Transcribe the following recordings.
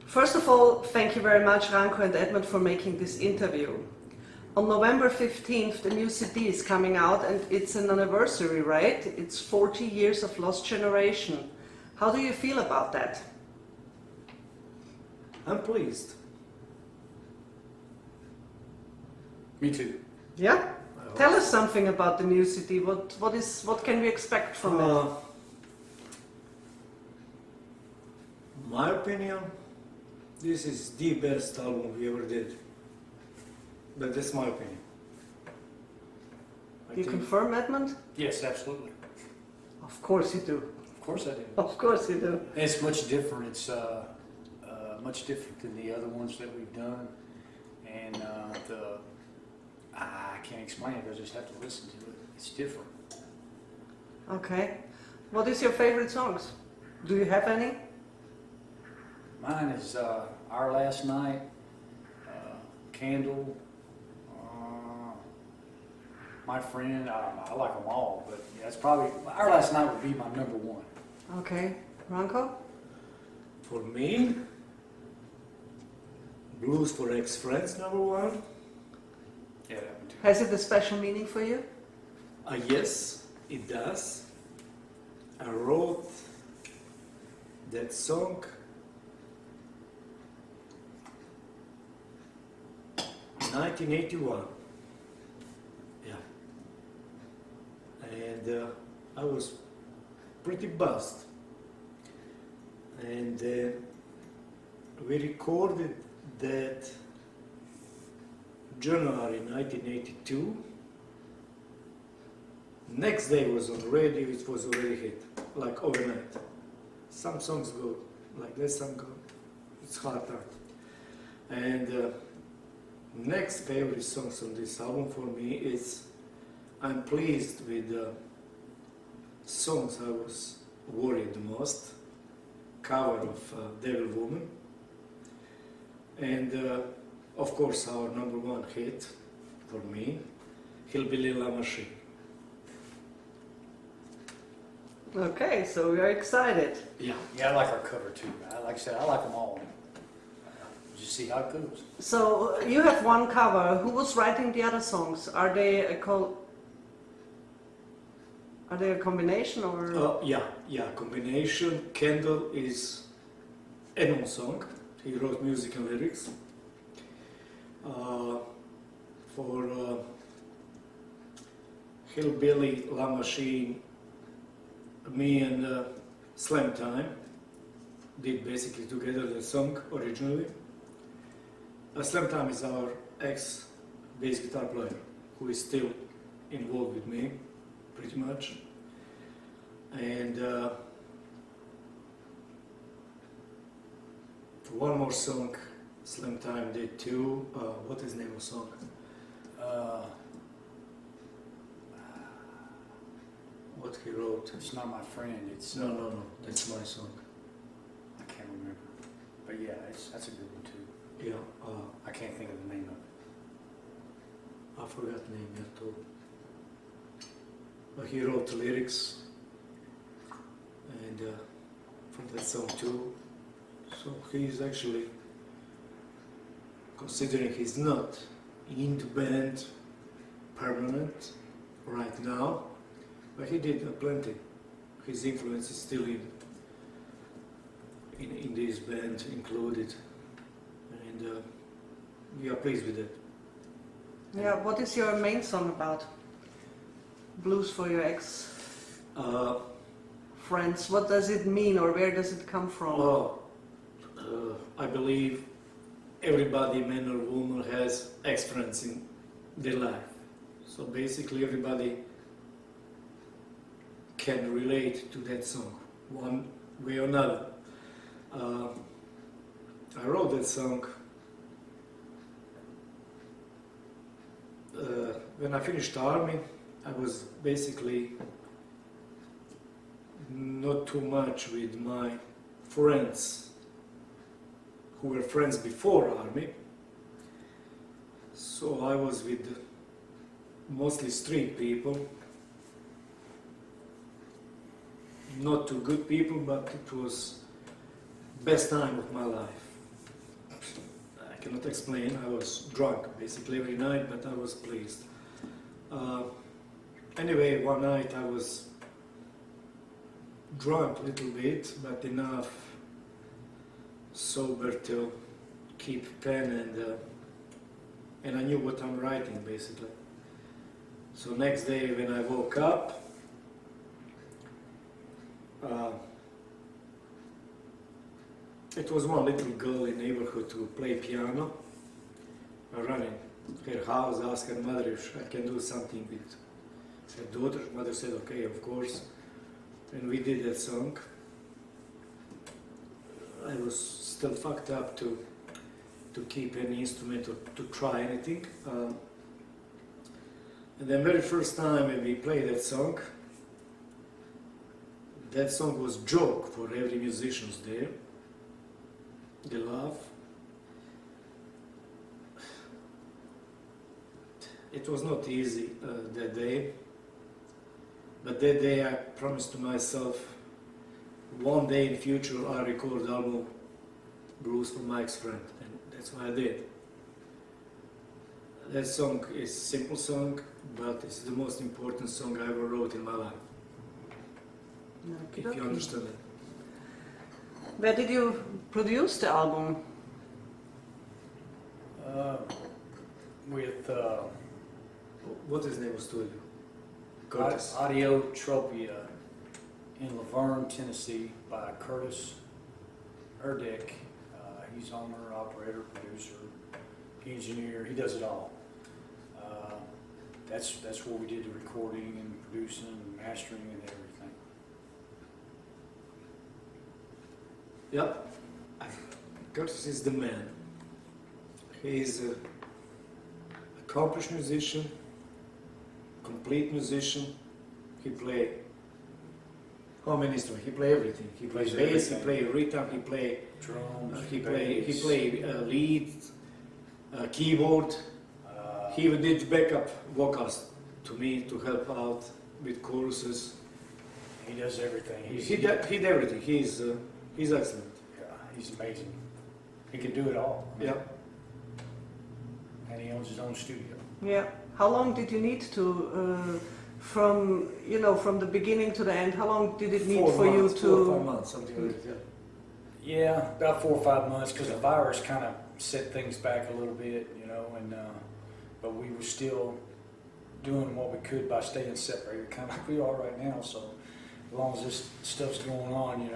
First of all, thank you very much, Ranko and Edmond, for making this interview. On November 15th, the new CD is coming out, and it's an anniversary, right? It's 40 years of Lost Generation. How do you feel about that? I'm pleased. Me too. Yeah? Tell us something about the new CD. What can we expect from it? My opinion, this is the best album we ever did. But that's my opinion. Do you confirm, Edmond? Yes, absolutely. Of course you do. Of course I do. Of course you do. And it's much different. It's much different than the other ones that we've done. And I can't explain it. I just have to listen to it. It's different. Okay. What is your favorite songs? Do you have any? Mine is Our Last Night, Candle, My Friend. I like them all, but yeah, it's probably Our Last Night would be my number one. Okay. Ranko? For me, Blues for Ex-Friends, number one. Yeah, that one too. Has it a special meaning for you? Yes, it does. I wrote that song 1981. Yeah. And I was pretty buzzed. And we recorded that January 1982. Next day was on the radio, it was already hit, like overnight. Some songs go like this, some go, it's hard art. And next favorite songs on this album for me is I'm pleased with the songs I was worried the most. Cover of Devil Woman, and of course our number one hit for me, Hillbilly La Machine. Okay, so we are excited. Yeah. Yeah, I like our cover too. Like I said, I like them all. Just see how it goes. So you have one cover. Who was writing the other songs? Are they a combination or? Yeah, combination. Candle is Edmond's song. He wrote music and lyrics. For Hillbilly La Machine, me and Slam Time did basically together the song originally. Slam Time is our ex-bass guitar player who is still involved with me pretty much. And one more song Slam Time did too. What is the name of the song? What he wrote? It's Not My Friend. It's No, that's my song. I can't remember. But yeah, that's a good one too. Yeah, I can't think of the name of it. I forgot the name yet too. But he wrote the lyrics and from that song too. So he's actually, considering he's not in the band permanent right now, but he did plenty. His influence is still in this band included, and we are pleased with it. Yeah. What is your main song about? Blues for your ex friends. What does it mean, or where does it come from? I believe everybody, man or woman, has ex-friends in their life. So basically everybody can relate to that song, one way or another. I wrote that song when I finished the army. I was basically not too much with my friends who were friends before army. So I was with mostly street people, not too good people, but it was best time of my life. cannot explain. I was drunk basically every night, but I was pleased. Anyway, one night I was drunk a little bit, but enough sober to keep pen, and I knew what I'm writing basically. So next day when I woke up, it was one little girl in the neighborhood who played piano. I ran in her house, asked her mother if I can do something with her daughter. Mother said, okay, of course. And we did that song. I was still fucked up to keep any instrument or to try anything. And the very first time when we played that song was joke for every musicians there. They laugh. It was not easy that day, but that day I promised to myself, one day in the future I'll record album Blues for Mike's Friend, and that's what I did. That song is a simple song, but it's the most important song I ever wrote in my life. If you understand it. Where did you produce the album? With What is the name of studio? Curtis. Audiotropia in Laverne, Tennessee by Curtis Erdick. He's owner, operator, producer, engineer. He does it all. That's where we did the recording and producing and mastering and everything. Yep. Curtis is the man. He is an accomplished musician, complete musician. He play how many instruments? He play everything. He plays bass, he play rhythm, he play drums, he play lead, keyboard. He even did backup vocals to me to help out with choruses. He does everything. He did everything. He's excellent. Yeah, he's amazing. He can do it all. Yeah. And he owns his own studio. Yeah. How long did you need to, from the beginning to the end? How long did it need for you to? 4 or 5 months, something like that. Yeah, about 4 or 5 months, because the virus kind of set things back a little bit, and but we were still doing what we could by staying separated, kind of like we are right now. So as long as this stuff's going on, we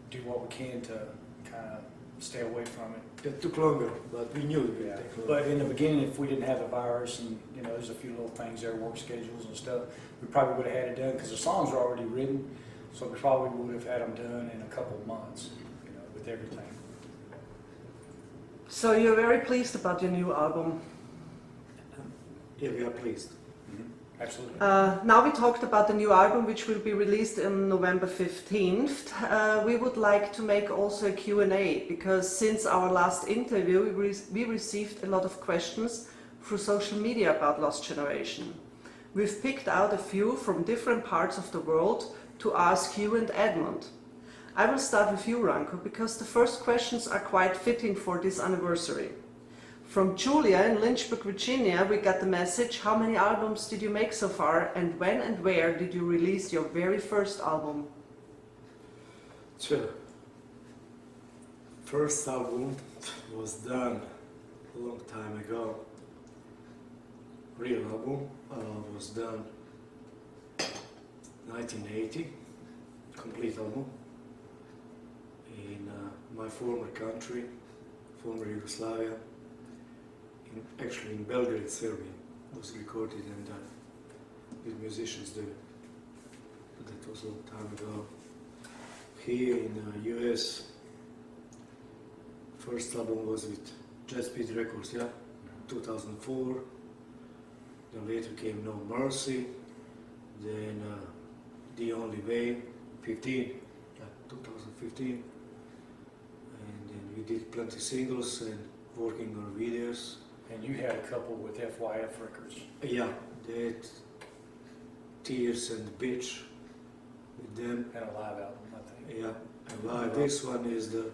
do what we can to kind of stay away from it. It took longer, but we knew it would Yeah. take longer. But in the beginning, if we didn't have the virus and there's a few little things there, work schedules and stuff, we probably would have had it done because the songs were already written. So we probably would have had them done in a couple of months, with everything. So you're very pleased about your new album. Yeah, we are pleased. Absolutely. Now we talked about the new album, which will be released on November 15th. We would like to make also a Q&A, because since our last interview, we received a lot of questions through social media about Lost Generation. We've picked out a few from different parts of the world to ask you and Edmond. I will start with you, Ranko, because the first questions are quite fitting for this anniversary. From Julia in Lynchburg, Virginia, we got the message, how many albums did you make so far, and when and where did you release your very first album? Sure. First album was done a long time ago. Real album was done 1980, complete album, in my former country, former Yugoslavia. Actually in Belgrade, Serbia, was recorded and with musicians there. But that was a long time ago. Here in the US, first album was with Jazz Beat Records, 2004. Then later came No Mercy, then The Only Way, 2015. And then we did plenty singles and working on videos. And you had a couple with FYF Records. Yeah, that Tears and Bitch with them. And a live album, I think. Yeah, and this one is the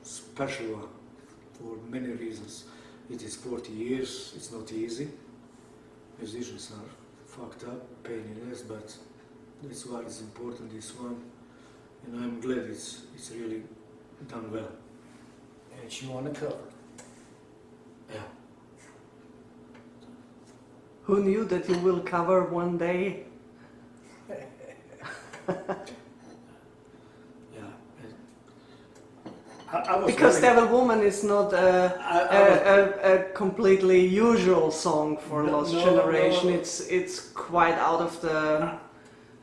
special one for many reasons. It is 40 years, it's not easy. Musicians are fucked up, pain in the ass, but that's why it's important, this one. And I'm glad it's really done well. And it's you on the cover. Yeah. Who knew that you will cover one day? Yeah. I was Because very- Devil Woman is not a completely usual song for No, Lost no, Generation. no. It's quite out of the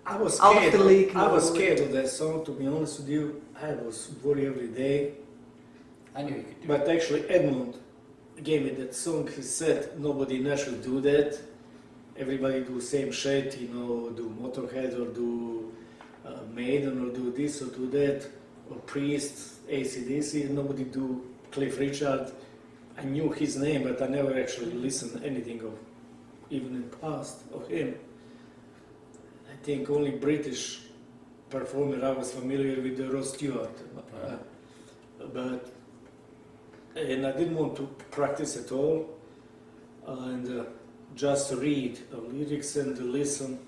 I was out of scared. the league. I was now. scared of that song, to be honest with you. I was worried every day. I knew you could do But actually, Edmond gave me that song. He said nobody in Nashville do that. Everybody do same shit, you know, do Motorhead or do Maiden or do this or do that, or Priest, AC/DC. Nobody do Cliff Richard. I knew his name, but I never actually listened anything of, even in past, of him. I think only British performer I was familiar with, the Rod Stewart. And I didn't want to practice at all, and just read the lyrics and listen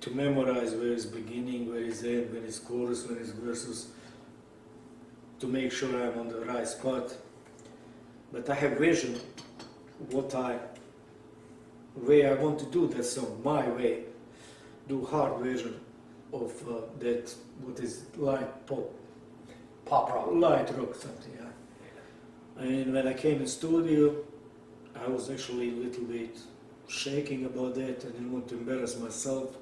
to memorize where is beginning, where is end, where is chorus, where is verses, to make sure I'm on the right spot. But I have vision way I want to do that song, my way, do hard version of that, what is light pop, pop rock. light rock something, yeah. And when I came in studio, I was actually a little bit shaking about that. I didn't want to embarrass myself.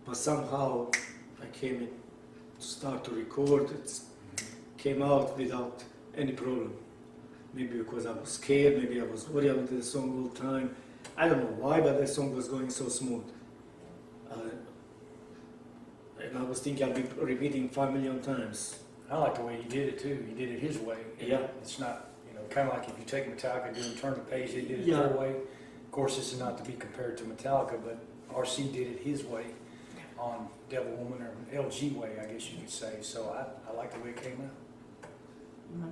But somehow I came in to start to record. It came out without any problem. Maybe because I was scared, maybe I was worried about the song all the time. I don't know why, but the song was going so smooth. And I was thinking I'll be repeating 5 million times. I like the way you did it too. You did it his way. Yeah. It's not, kind of like if you take Metallica doing Turn the Page, they did it Yeah. their way. Of course, this is not to be compared to Metallica, but RC did it his way on Devil Woman, or LG way, I guess you could say. So I like the way it came out.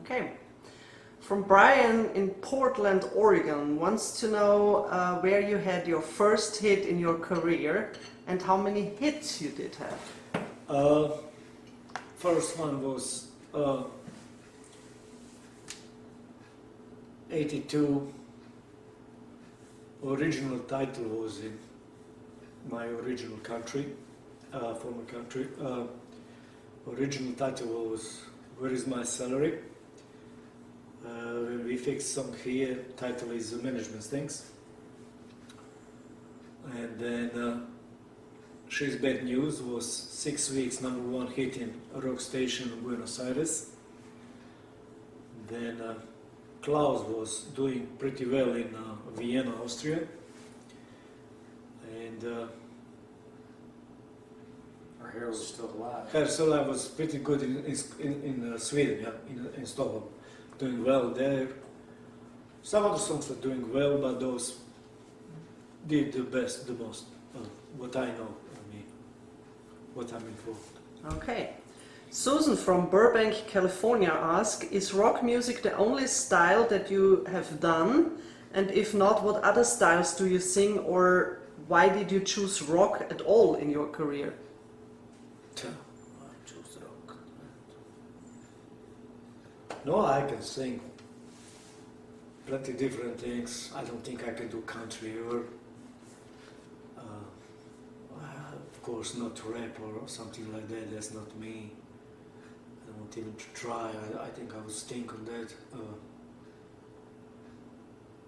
Okay. From Brian in Portland, Oregon, wants to know where you had your first hit in your career and how many hits you did have. First one was 82. Original title was in my original country, former country. Original title was "Where Is My Salary?" When we fixed song here, title is "Management Things." And then She's Bad News was 6 weeks #1 hit in a rock station in Buenos Aires. Then Klaus was doing pretty well in Vienna, Austria. And Our hero was still alive. Hersola was pretty good in Sweden, yeah, in Stockholm, doing well there. Some other songs were doing well, but those did the best, the most, what I know, what I'm involved. Okay. Susan from Burbank, California asks, is rock music the only style that you have done? And if not, what other styles do you sing, or why did you choose rock at all in your career? I chose rock. No, I can sing plenty different things. I don't think I can do country or of course not rap or something like that. That's not me. I don't want even to try. I think I would stink on that.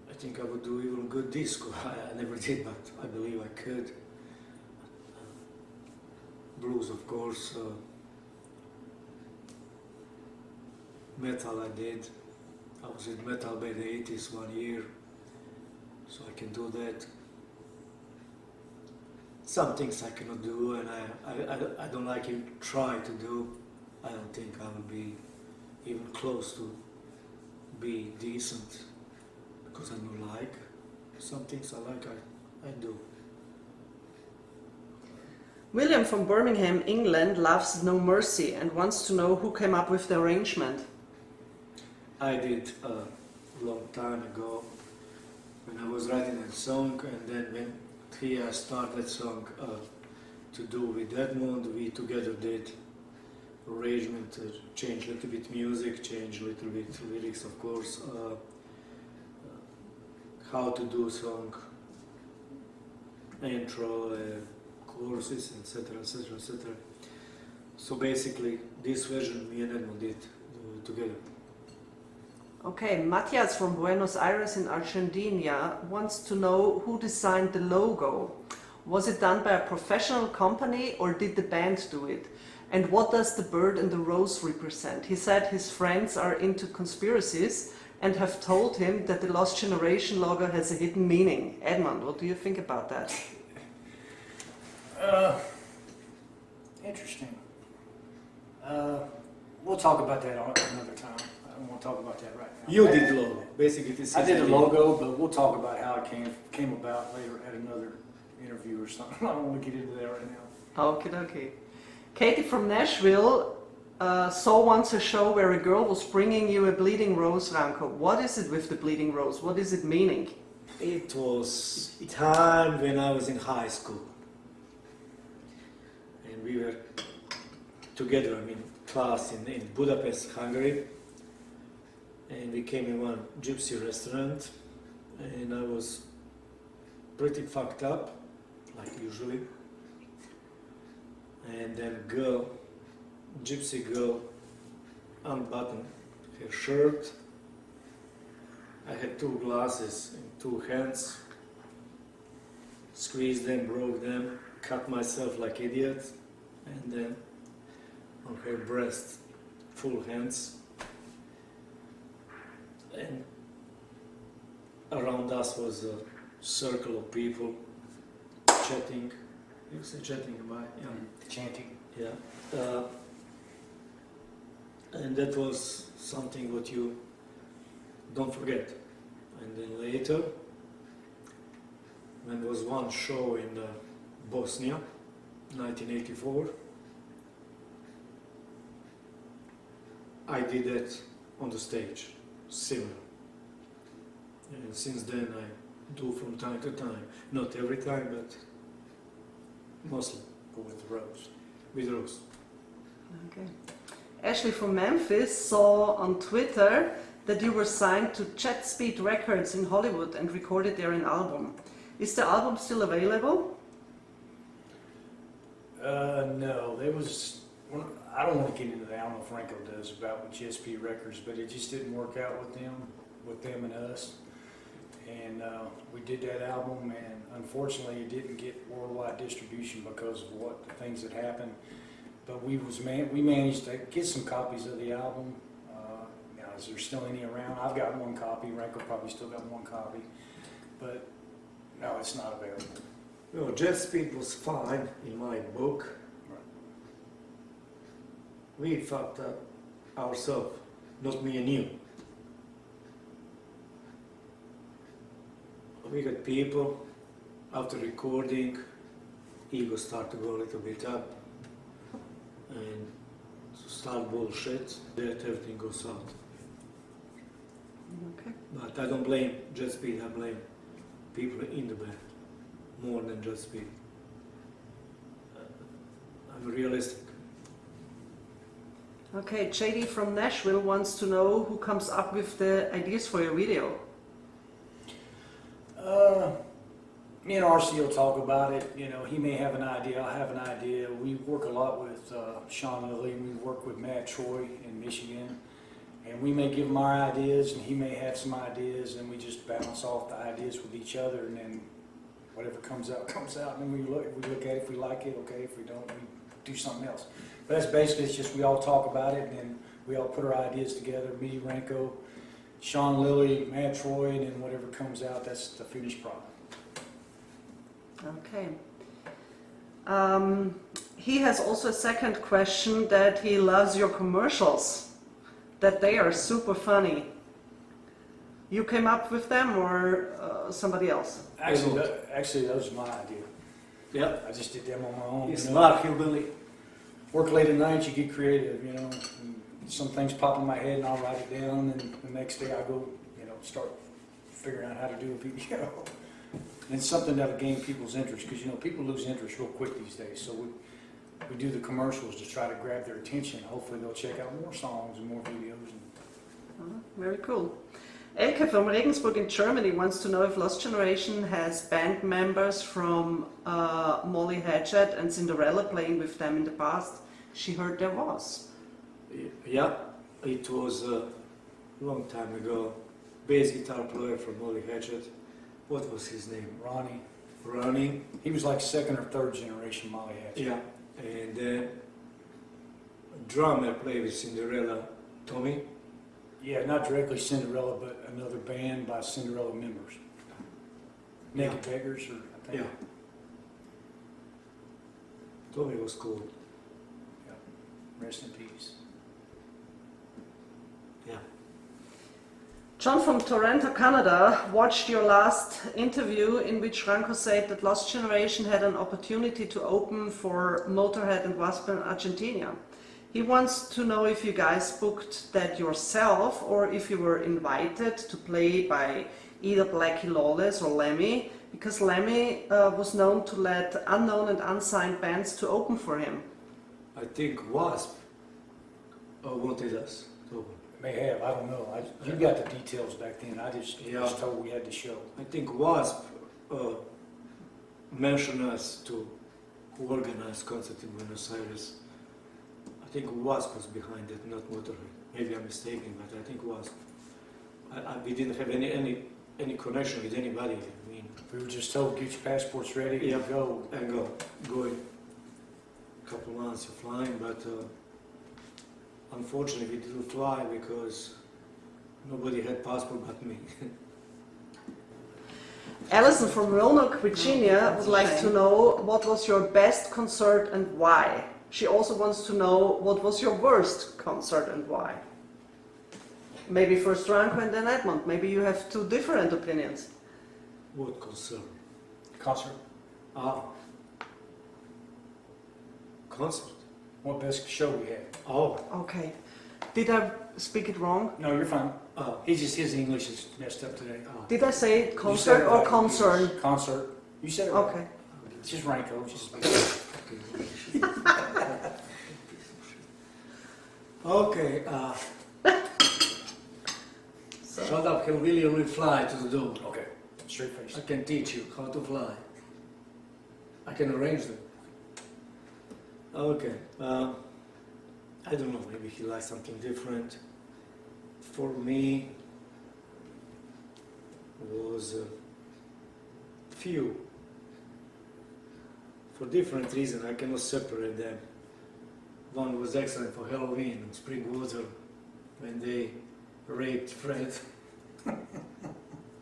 I think I would do even good disco. I never did, but I believe I could. Blues, of course. Metal I did. I was in metal by the 80s 1 year, so I can do that. Some things I cannot do, and I don't like even try to do. I don't think I will be even close to be decent, because I don't like. Some things I like, I do. William from Birmingham, England loves No Mercy and wants to know who came up with the arrangement. I did a long time ago when I was writing a song, and then when I started that song to do with Edmond, we together did arrangement, change a little bit music, change a little bit lyrics, of course, how to do song, intro, choruses, etc., etc., etc. So basically, this version me and Edmond did together. Okay, Matthias from Buenos Aires in Argentina wants to know who designed the logo. Was it done by a professional company or did the band do it? And what does the bird and the rose represent? He said his friends are into conspiracies and have told him that the Lost Generation logo has a hidden meaning. Edmond, what do you think about that? Interesting. We'll talk about that another time. I don't want to talk about that right now. You did the logo, basically. This I is did the idea. logo, but we'll talk about how it came about later at another interview or something. I don't want to get into that right now. Okay, okay. Katie from Nashville saw once a show where a girl was bringing you a bleeding rose, Ranko. What is it with the bleeding rose? What is it meaning? It was time when I was in high school. And we were together, class in Budapest, Hungary. And we came in one gypsy restaurant. And I was pretty fucked up, like usually. And then gypsy girl, unbuttoned her shirt. I had 2 glasses in 2 hands, squeezed them, broke them, cut myself like idiot, and then on her breast, full hands. And around us was a circle of people chatting. You say chatting about, yeah. Chanting. Yeah. And that was something what you don't forget. And then later, when there was one show in Bosnia, 1984, I did that on the stage, similar. And since then I do from time to time. Not every time, but mostly. With the rose. With Rose. Okay. Ashley from Memphis saw on Twitter that you were signed to Jet Speed Records in Hollywood and recorded there an album. Is the album still available? No, there was. I don't want to get into that. I don't know if Ranko does about with Jet Speed Records, but it just didn't work out with them and us. And we did that album, and unfortunately, it didn't get worldwide distribution because of what the things that happened. But we managed to get some copies of the album. Now, is there still any around? I've got 1 copy. Ranko probably still got 1 copy, but no, it's not available. No, Jet Speed was fine in my book. Right. We fucked up ourselves, not me and you. We got people, after recording, ego start to go a little bit up, and to start bullshit, that everything goes out. Okay. But I don't blame Jet Speed, I blame people in the band, more than Jet Speed. I'm realistic. Okay, JD from Nashville wants to know who comes up with the ideas for your video. Me and RC will talk about it. You know, he may have an idea, I'll have an idea. We work a lot with Sean Lilly, and we work with Matt Troy in Michigan. And we may give him our ideas, and he may have some ideas, and we just bounce off the ideas with each other, and then whatever comes out, comes out. And then we look at it, if we like it, okay. If we don't, we do something else. But that's basically, it's just we all talk about it, and then we all put our ideas together, me, Ranko, Sean Lilly, Matt Troy, and then whatever comes out, that's the finished product. Okay. He has also a second question that he loves your commercials, that they are super funny. You came up with them or somebody else? Actually, that was my idea. Yep. I just did them on my own. He's you know. smart hillbilly. Work late at night, you get creative, you know. And some things pop in my head and I'll write it down, and the next day I go, start figuring out how to do a video. And it's something that'll gain people's interest, because people lose interest real quick these days. So we do the commercials to try to grab their attention. Hopefully they'll check out more songs and more videos. Very cool. Elke from Regensburg in Germany wants to know if Lost Generation has band members from Molly Hatchet and Cinderella playing with them in the past. She heard there was. Yeah, it was a long time ago. Bass guitar player from Molly Hatchet. What was his name? Ronnie. He was like second or third generation Molly Hatchet. Yeah, and drummer played with Cinderella, Tommy. Yeah, not directly Cinderella, but another band by Cinderella members. Naked Beggars, or I think. Yeah. Tommy was cool. Yeah. Rest in peace. Yeah. John from Toronto, Canada, watched your last interview in which Ranko said that Lost Generation had an opportunity to open for Motorhead and Wasp in Argentina. He wants to know if you guys booked that yourself or if you were invited to play by either Blackie Lawless or Lemmy, because Lemmy was known to let unknown and unsigned bands to open for him. I think Wasp wanted us to open. May have, I don't know. You got the details back then. I just Yeah. was told we had the show. I think Wasp mentioned us to organize concert in Buenos Aires. I think Wasp was behind it, not Motorhead. Maybe I'm mistaken, but I think Wasp. We didn't have any connection with anybody. I mean, We were just told, get your passports ready Yeah. and go. and going a couple months of flying, but unfortunately we didn't fly because nobody had passport but me. Alison from Roanoke, Virginia would like to know what was your best concert and why. She also wants to know what was your worst concert and why. Maybe first Ranko and then Edmond. Maybe you have two different opinions. What concern? Concert. Concert? What best show we had? Oh, Okay. Did I speak it wrong? No, you're fine. His English is messed up today. Did I say You said concert it or right. concern? Concert. You said it right. Okay. It's just Ranko. Just okay. Shut up, he'll really fly to the door. okay. Straight face. I can teach you how to fly. I can arrange them. Okay. I don't know, maybe he likes something different. For me, was few. For different reasons, I cannot separate them. One was excellent for Halloween in Springwater, when they raped Fred.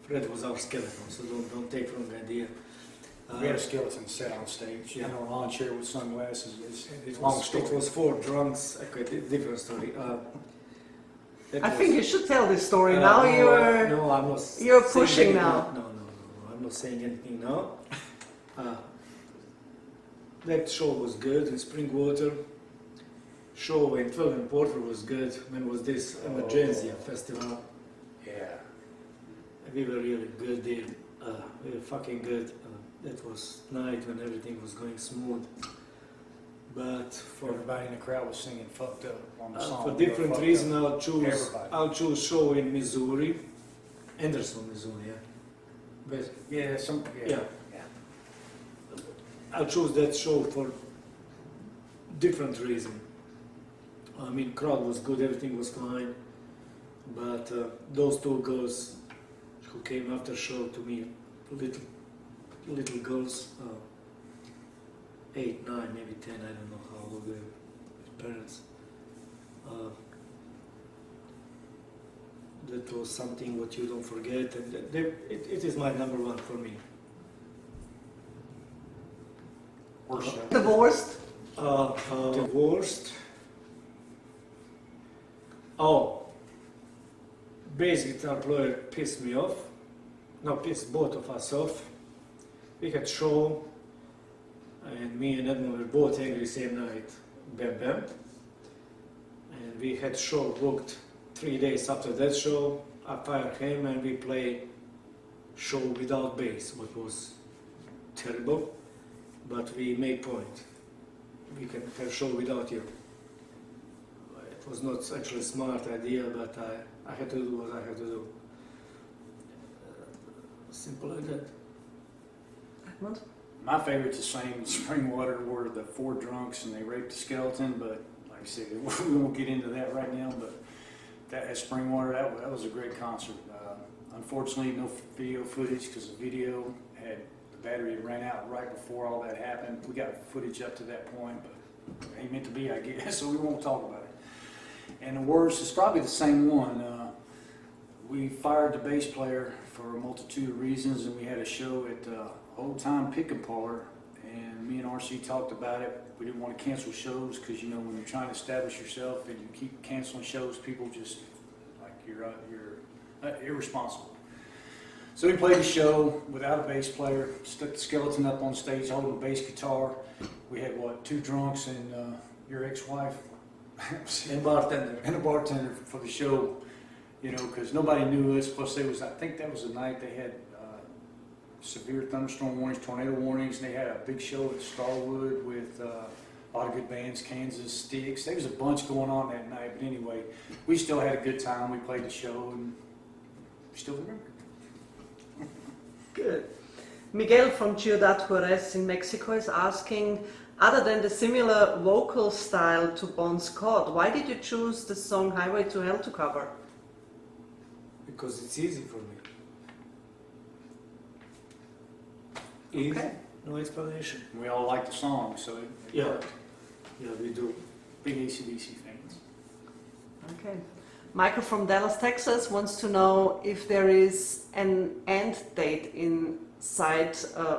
Fred was our skeleton, so don't take from the idea. We had a skeleton set on stage. Yeah. You know, a lawn chair with sunglasses. It's It long was, story. it was 4 drunks. Okay, different story. I think you should tell this story now. You're No, I'm not. you're saying pushing anything. now. No, I'm not saying anything now. That show was good in Springwater. Show in 12 and Porter was good. When was this? Emergencia Festival. Yeah. We were really good there. We were fucking good. That was night when everything was going smooth. But for Everybody in the crowd was singing "Fucked Up" on the song. for We were different fucked reasons, up. I'll Everybody. choose show in Missouri, Anderson, Missouri. Yeah. But Yeah, Yeah. I'll choose that show for different reason. I mean, crowd was good, everything was fine, but those 2 girls who came after show to me, little girls, 8, 9, maybe 10, I don't know how old they were, parents. That was something what you don't forget, and it is my number 1 for me. Worst show. The worst? The worst. Oh, bass guitar player pissed me off. No, pissed both of us off. We had show, and me and Edmond were both angry same night. Bam bam. And we had show booked 3 days after that show. I fired him and we play show without bass, what was terrible, but we made point. We can have show without you. It was not actually a smart idea, but I had to do what I had to do. Simple like that. Edmond? My favorite's the same Springwater, where the 4 drunks and they raped the skeleton, but like I said, we won't get into that right now, but that at Springwater, that was a great concert. Unfortunately, no video footage because the video had, the battery ran out right before all that happened. We got footage up to that point, but it ain't meant to be, I guess, so we won't talk about it. And the worst is probably the same one. We fired the bass player for a multitude of reasons, and we had a show at Old Time Pickin' Parlor, and me and RC talked about it. We didn't want to cancel shows because, you know, when you're trying to establish yourself and you keep canceling shows, people just, like, you're irresponsible. So we played the show without a bass player, stuck the skeleton up on stage holding a bass guitar. We had, what, 2 drunks and your ex-wife? And bartender. And a bartender for the show, you know, because nobody knew us. Plus, I think that was the night they had severe thunderstorm warnings, tornado warnings, and they had a big show at Starwood with a lot of good bands, Kansas, Styx. There was a bunch going on that night, but anyway, we still had a good time. We played the show, and we still remember. Good. Miguel from Ciudad Juarez in Mexico is asking, other than the similar vocal style to Bon Scott, why did you choose the song Highway to Hell to cover? Because it's easy for me. Easy, Okay. no explanation. We all like the song, so it Yeah. worked. Yeah, we do. Big AC/DC fans. Okay. Michael from Dallas, Texas wants to know if there is an end date in sight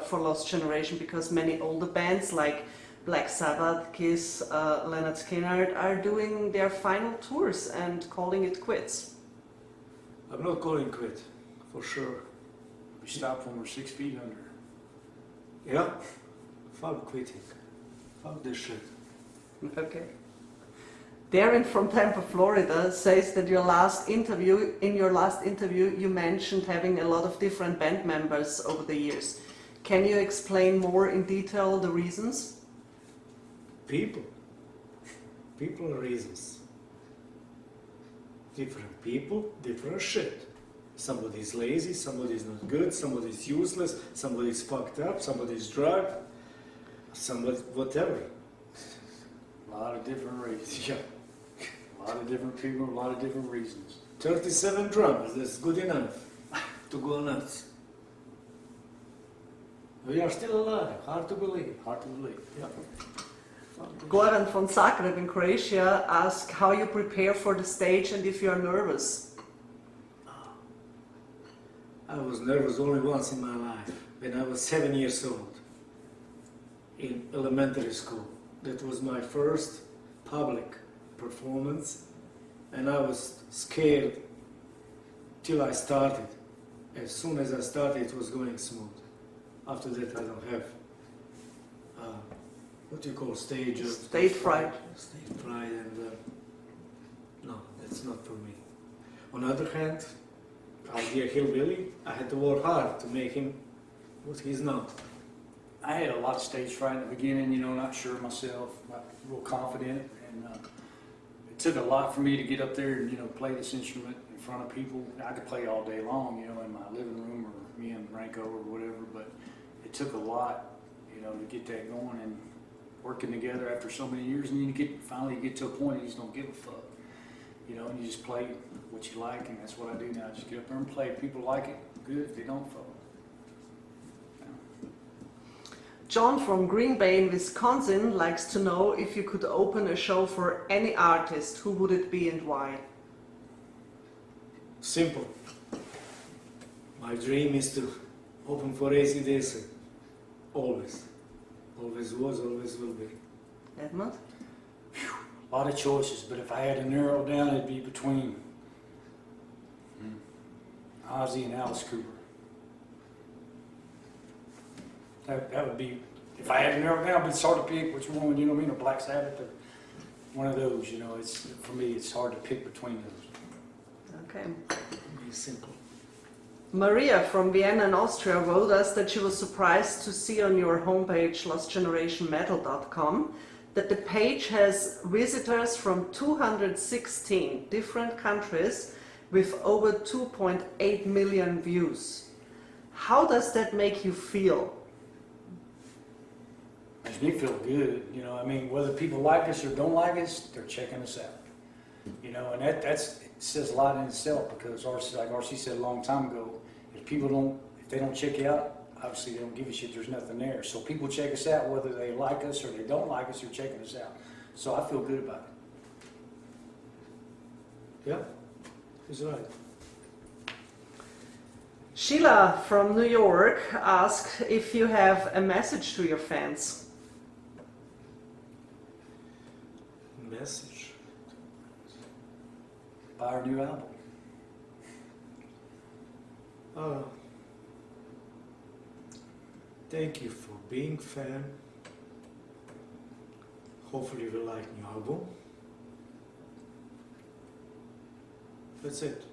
for Lost Generation, because many older bands like Black Sabbath, Kiss, Leonard Skinner are doing their final tours and calling it quits. I'm not calling quit, for sure. We stopped when we're 6 feet under. Yeah? Fuck quitting. Fuck this shit. Okay. Darren from Tampa, Florida says that in your last interview, you mentioned having a lot of different band members over the years. Can you explain more in detail the reasons? People. People are reasons. Different people, different shit. Somebody's lazy, somebody's not good, somebody's useless, somebody's fucked up, somebody's drugged, somebody, whatever. A lot of different reasons. Yeah. A lot of different people, a lot of different reasons. 37 drummers, that's good enough to go nuts. We are still alive, hard to believe. Hard to believe. Yeah. Goran from Zagreb in Croatia asks how you prepare for the stage and if you are nervous. I was nervous only once in my life, when I was 7 years old, in elementary school. That was my first public performance, and I was scared till I started. As soon as I started, it was going smooth. After that, I don't have what you call stage fright. Stage fright, and no, that's not for me. On the other hand, our dear hillbilly, I had to work hard to make him what he's now. I had a lot of stage fright in the beginning, you know, not sure of myself, not real confident, and it took a lot for me to get up there and, you know, play this instrument in front of people. I could play all day long, you know, in my living room or me and Ranko or whatever, but it took a lot, you know, to get that going and working together after so many years, and then finally get to a point you just don't give a fuck, you know, and you just play what you like, and that's what I do now. I just get up there and play. If people like it, good. If they don't, fuck. John from Green Bay in Wisconsin likes to know if you could open a show for any artist, who would it be and why? Simple. My dream is to open for AC/DC. Always. Always was, always will be. Edmond? A lot of choices, but if I had to narrow it down, it'd be between Ozzy and Alice Cooper. That would be, if I had to narrow it down, it'd be hard to pick which one, you know what I mean, or Black Sabbath, or one of those, you know, it's, for me, it's hard to pick between those. Okay. Be simple. Maria from Vienna in Austria wrote us that she was surprised to see on your homepage lostgenerationmetal.com that the page has visitors from 216 different countries with over 2.8 million views. How does that make you feel? Makes me feel good, you know. I mean, whether people like us or don't like us, they're checking us out. You know, and it says a lot in itself, because like RC said a long time ago, if they don't check you out, obviously they don't give a shit. There's nothing there. So people check us out, whether they like us or they don't like us, they're checking us out. So I feel good about it. Yeah, he's right. Sheila from New York asked if you have a message to your fans. Message. Buy our new album. Thank you for being fan. Hopefully you like new album. That's it.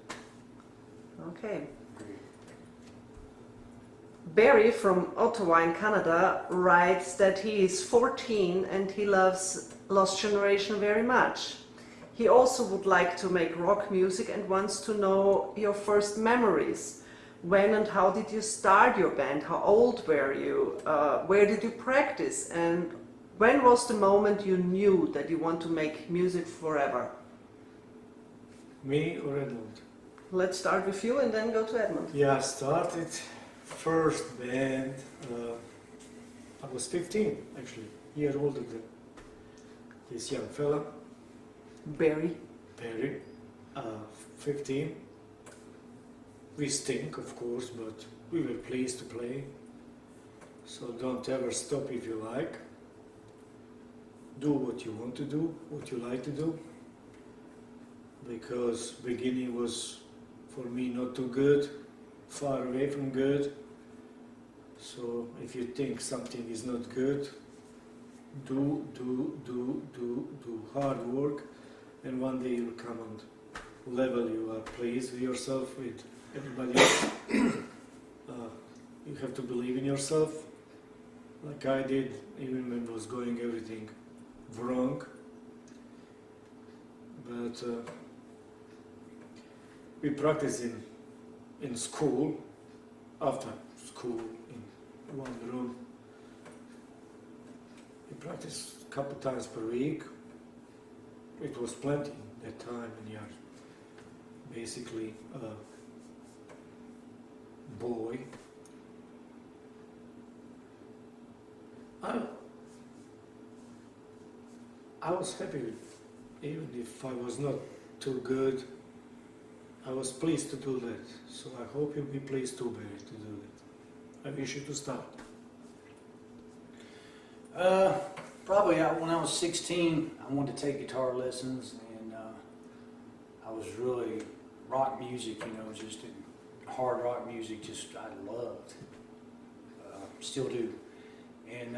Okay. Barry from Ottawa in Canada writes that he is 14 and he loves Lost Generation very much. He also would like to make rock music and wants to know your first memories. When and how did you start your band? How old were you? Where did you practice? And when was the moment you knew that you want to make music forever? Me or Edmond? Let's start with you and then go to Edmond. Yeah, I started first band. I was 15, actually, year older than this young fella, Barry. Perry. 15. We stink, of course, but we were pleased to play. So don't ever stop if you like. Do what you want to do, what you like to do. Because beginning was for me not too good, far away from good. So if you think something is not good, do hard work, and one day you'll come and level you are pleased with yourself, with everybody else. You have to believe in yourself, like I did, even when it was going everything wrong. But we practice in school, after school, in one room. We practice a couple times per week. It was plenty that time, and you're basically a boy. I was happy with, even if I was not too good, I was pleased to do that. So I hope you'll be pleased too, Barry, to do that. I wish you to start. Probably when I was 16, I wanted to take guitar lessons, and I was really rock music, you know, just hard rock music, just I loved, still do. And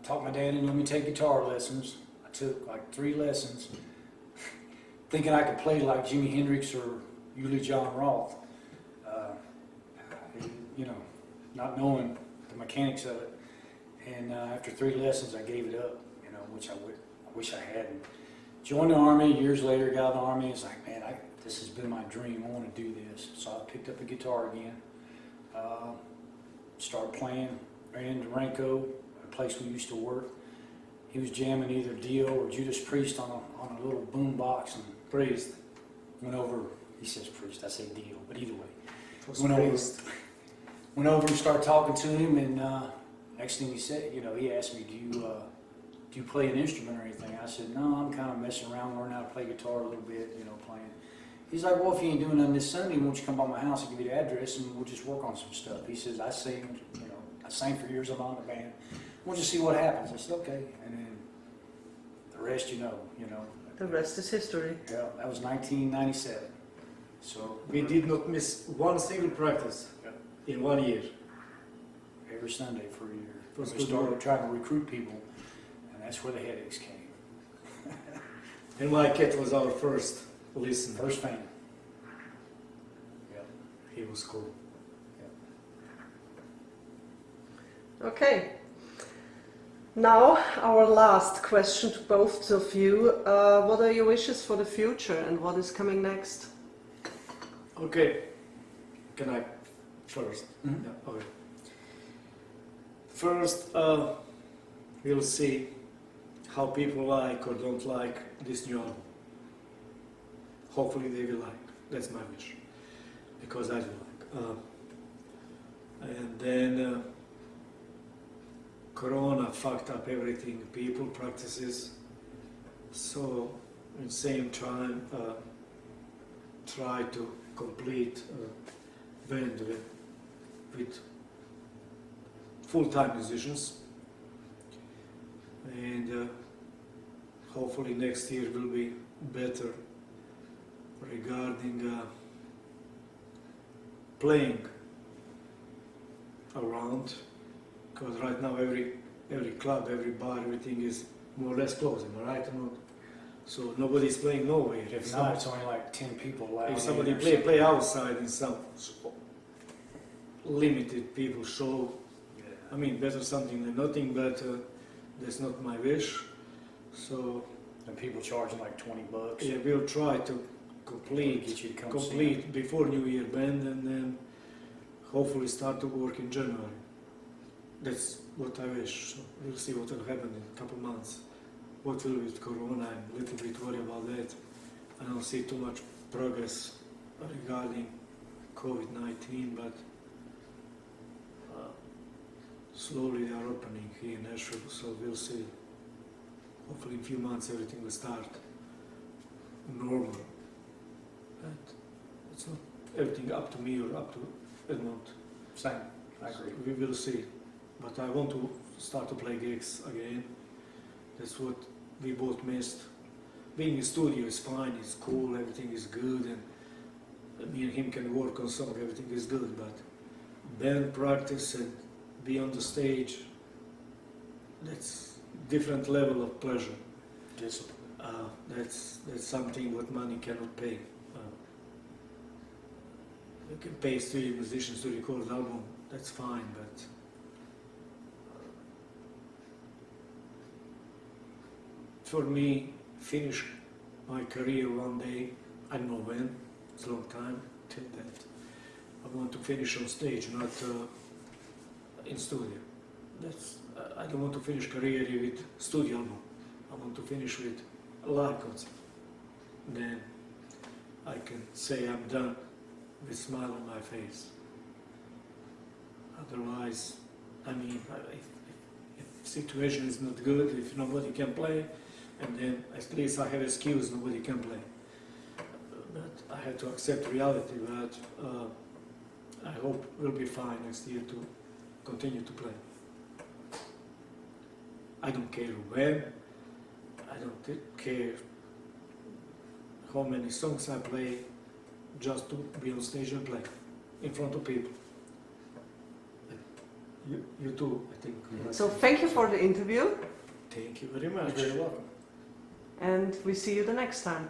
taught my dad and let me take guitar lessons. I took like 3 lessons, thinking I could play like Jimi Hendrix or Uli John Roth, you know, not knowing the mechanics of it. And after 3 lessons, I gave it up, you know, which I wish I hadn't. Joined the Army, years later got out of the Army. It's like, man, this has been my dream. I want to do this. So I picked up a guitar again, started playing, ran into Ranko, a place we used to work. He was jamming either Dio or Judas Priest on a little boom box, and Priest. went over. He says Priest, I say Dio, but either way. It was Priest. Went over and started talking to him, and next thing he said, you know, he asked me, do you play an instrument or anything? I said, no, I'm kind of messing around, learning how to play guitar a little bit, you know, playing. He's like, well, if you ain't doing nothing this Sunday, won't you come by my house and give you the address, and we'll just work on some stuff. He says, I sing, you know, I sang for years, I'm on the band. We'll just see what happens. I said, okay. And then the rest, you know. The rest is history. Yeah, that was 1997. So We did not miss one single practice in 1 year. every Sunday for a year. Was We good started work. trying to recruit people, and that's where the headaches came. And my cat was our first listener. First fan. Yeah. He was cool. Okay. Now, our last question to both of you. What are your wishes for the future and what is coming next? Okay. Can I first? Mhm. Yeah, okay. First, we'll see how people like or don't like this new album. Hopefully they will like. That's my wish. Because I do like. And then Corona fucked up everything, people, practices. So at the same time, try to complete band with full-time musicians. And hopefully next year will be better regarding playing around, because right now every club, every bar, everything is more or less closed, am I right or not? So nobody's playing nowhere. If not, it's only like 10 people allowed. If somebody in or play outside in some limited people show, I mean, better something than nothing, but that's not my wish. So and people charging like $20. yeah, we'll try to complete Get you to come see complete before New Year band, and then hopefully start to work in January. That's what I wish. So we'll see what will happen in a couple months. What will with Corona? I'm a little bit worried about that. I don't see too much progress regarding COVID-19, but slowly they are opening here in Nashville, so we'll see. Hopefully in a few months everything will start normal. And it's not everything up to me or up to Edmond. Same. I agree. We will see. But I want to start to play gigs again. That's what we both missed. Being in studio is fine, it's cool, everything is good, and me and him can work on song, everything is good, but band practice and be on the stage, that's different level of pleasure. Discipline. That's something what money cannot pay. You can pay studio musicians to record album, that's fine, but for me, finish my career one day, I don't know when, it's a long time till that. I want to finish on stage, not in studio. That's I don't want to finish career with studio album. I want to finish with a live concert. Then I can say I'm done with a smile on my face. Otherwise, I mean, if situation is not good, if nobody can play, and then at least I have excuse, nobody can play. But I had to accept reality, but I hope we'll be fine next year to continue to play. I don't care when, I don't care how many songs I play, just to be on stage and play in front of people. You too, I think. So thank you for the interview, Thank you very much. You're very welcome. and we see you the next time.